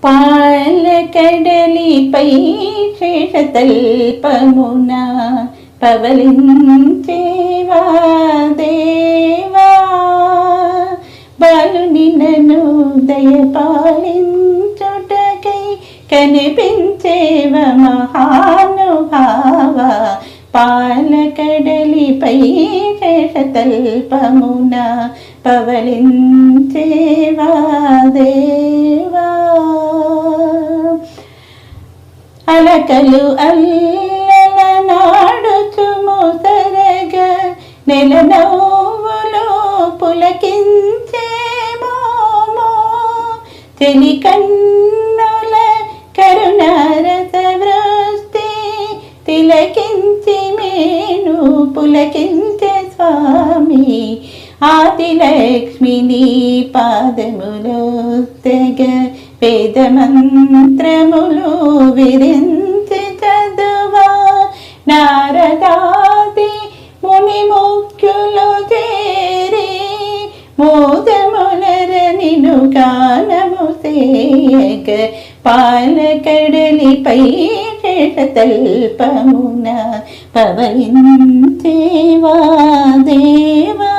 పాలకడలిపై శేషతల్పమున పవలించేవా దేవా, బాలుని నన్ను దయపాలించుటకై కనిపించేవ మహానుభావ. పాలకడలిపై శేషతల్పమున పవలించేవా దేవా, అలకలు అల్లల నాడుచు ముసరగ నెలనవ్వులు పులకించేమోమో, చెలికన్నుల కరుణారస వృష్టి తిలకించి మేను పులకించే స్వామి. ఆదిలక్ష్మిని పాదములో తెగ వేదమంత్రములు విరించి చదువా, నారదాది ముని ముఖ్యులు చేరి మోదములర నిను గానము సేయగ. పాలకడలిపై శేషతల్పమున పవలించేవా దేవా.